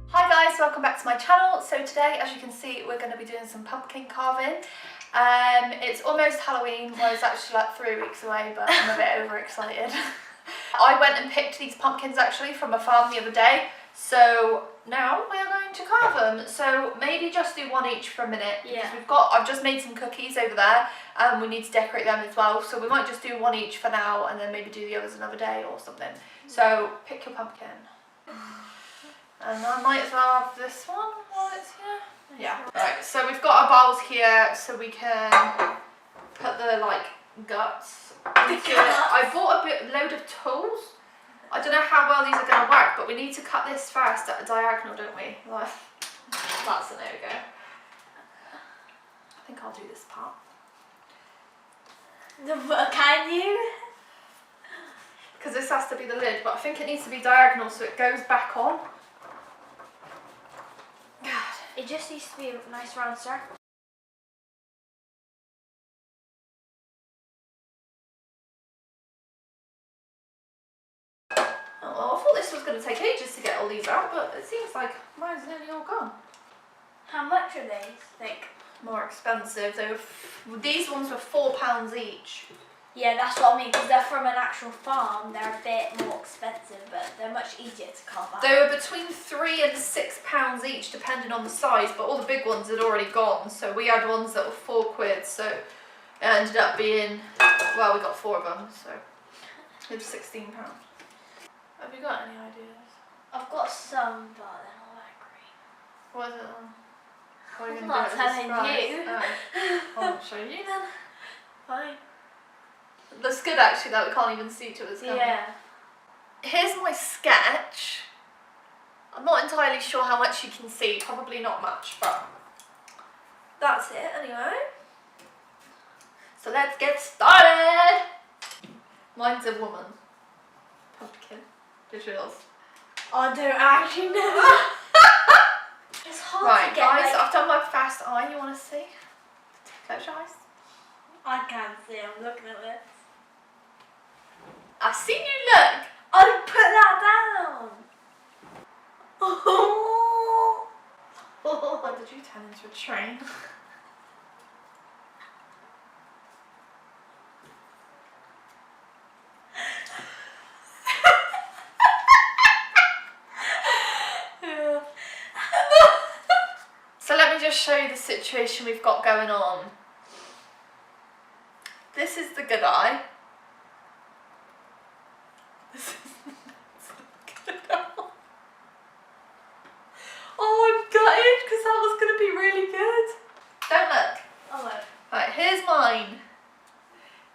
Hi guys, welcome back to my channel. So today, as you can see, we're going to be doing some pumpkin carving. It's almost Halloween, well it's actually like 3 weeks away, but I'm a bit overexcited. I went and picked these pumpkins actually from a farm the other day, so now we are going to carve them. So maybe just do one each for a minute, because I've just made some cookies over there and we need to decorate them as well, so we might just do one each for now and then maybe do the others another day or something. So pick your pumpkin. And I might as well have this one while it's here. Yeah. Right, so we've got our bowls here so we can put the guts into it. I bought a load of tools. I don't know how well these are going to work, but we need to cut this first at a diagonal, don't we? Like, that's a no-go. I think I'll do this part. Can you? Because this has to be the lid, but I think it needs to be diagonal so it goes back on. It just needs to be a nice round circle. Oh, well, I thought this was going to take ages to get all these out, but it seems like mine's nearly all gone. How much are they, think? More expensive. These ones were £4 each. Yeah, that's what I mean, because they're from an actual farm. They're a bit more expensive, but they're much easier to carve out. They were between £3 and £6 each, depending on the size, but all the big ones had already gone, so we had ones that were £4, so it ended up being, well, we got 4 of them, so it was £16. Have you got any ideas? I've got some, but they're not that great. What is it then? What are you I'm going not to do as a telling you. surprise? Oh, I'll show you then. Fine. That's good actually that we can't even see each other's camera. Yeah. Here's my sketch. I'm not entirely sure how much you can see, probably not much, but that's it anyway. So let's get started. Mine's a woman. Pumpkin. Who's yours? I don't actually know. It's hard Right, to get. guys, I've done my first eye. You want to see? Close your eyes. I can't see. I'm looking at this. I've seen you look. I put that down. Oh. What did you turn into a train? So let me just show you the situation we've got going on. This is the good eye. This is the good eye. Oh, I'm gutted because that was going to be really good. Don't look. Oh, look. Right, here's mine.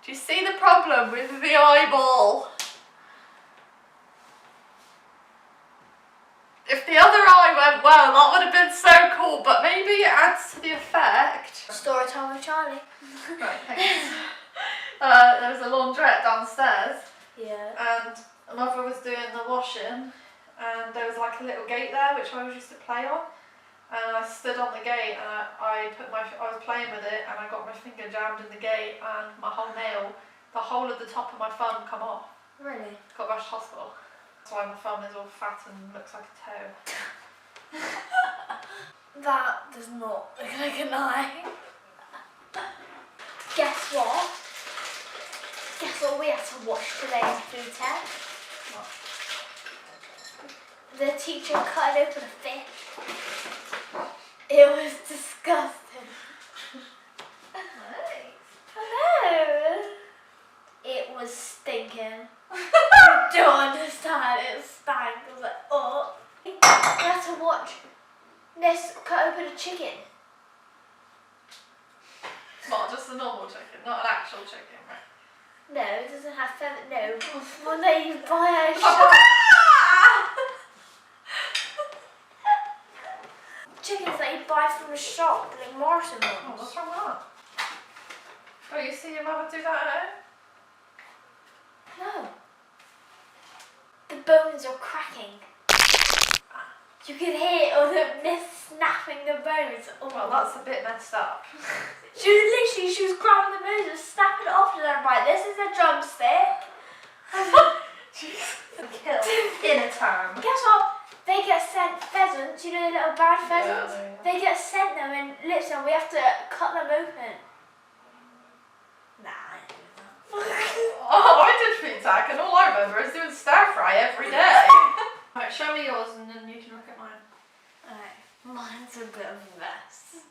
Do you see the problem with the eyeball? If the other eye went well, that would have been so cool, but maybe it adds to the effect. Story time with Charlie. Right, thanks. There was a laundrette downstairs. Yeah. And mother was doing the washing, and there was like a little gate there which I used to play on, and I stood on the gate and I was playing with it and I got my finger jammed in the gate and my whole nail, the whole of the top of my thumb come off. Really? Got rushed to hospital. That's why my thumb is all fat and looks like a toe. That does not look like an eye. Guess what? Guess what we had to watch today's food test? What? The teacher cut open a fish. It was disgusting. Hello. It was stinking. I don't understand. It stank. I was like, oh. We had to watch this cut open a chicken. Not just a normal chicken, not an actual chicken, right? No, it doesn't have feather. No. One that you buy at a shop. Chickens that you buy from a shop, like Morrison ones. Oh, what's wrong with that? Oh, you see your mother do that at home? No. The bones are cracking. you could hear all the Miss snapping the bones. Oh, Well, that's a bit messed up. she was grabbing the bones and snapping it off, and I'm like, this is a drumstick. Kill in a term. Guess what? They get sent pheasants, you know the little bad pheasants? Yeah. They get sent them and literally we have to cut them open. Nah, I ain't doing that. Oh, I did food tech, and all I remember is doing stir fry every day. Right, show me yours and then you can look at mine. Alright, mine's a bit of a mess.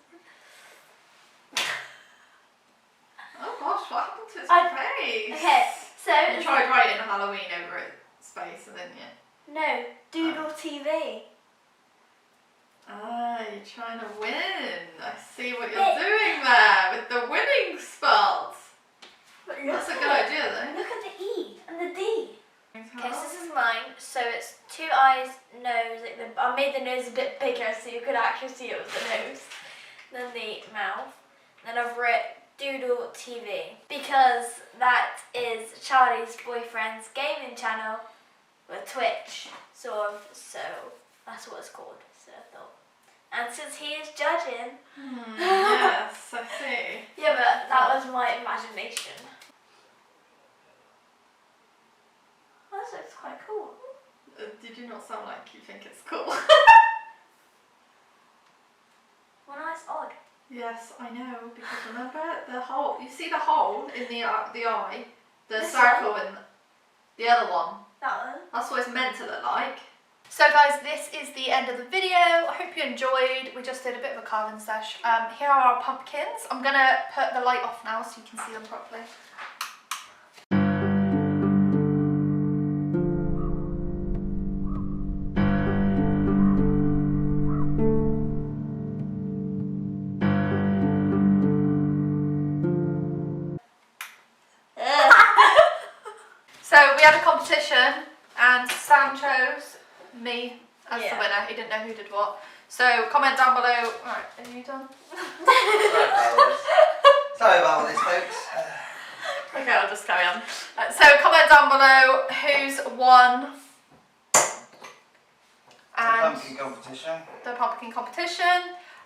Oh gosh, what happened to its face? Okay, so You tried writing Halloween over its face, didn't you? no, Doodle TV. Ah, you're trying to win. I see what you're doing there with the winning spot. That's a good idea though. Look at the E and the D. Okay, so this is mine. So it's 2 eyes, nose. Like I made the nose a bit bigger so you could actually see it was the nose. Then the mouth. Then I've written Doodle TV because that is Charlie's boyfriend's gaming channel with Twitch, sort of. So that's what it's called. So I thought. And since he is judging. Yes, I see. Yeah, but that was my imagination. Oh, this looks quite cool. Did you not sound like you think it's cool? Well, that's odd. Yes, I know, because remember the hole, you see the hole in the eye, the This circle and the other one, That one. that's what it's meant to look like. So guys, this is the end of the video. I hope you enjoyed. We just did a bit of a carving sesh. Here are our pumpkins. I'm gonna put the light off now so you can see them properly. So we had a competition and Sam chose me as the winner. He didn't know who did what. So comment down below. Alright, are you done? Sorry about this, folks. Okay, I'll just carry on. So comment down below who's won and Pumpkin competition. the pumpkin competition.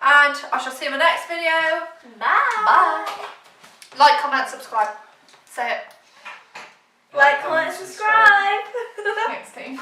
And I shall see you in the next video. Bye. Bye. Like, comment, subscribe. Say it. Like, comment, subscribe. Thanks, team.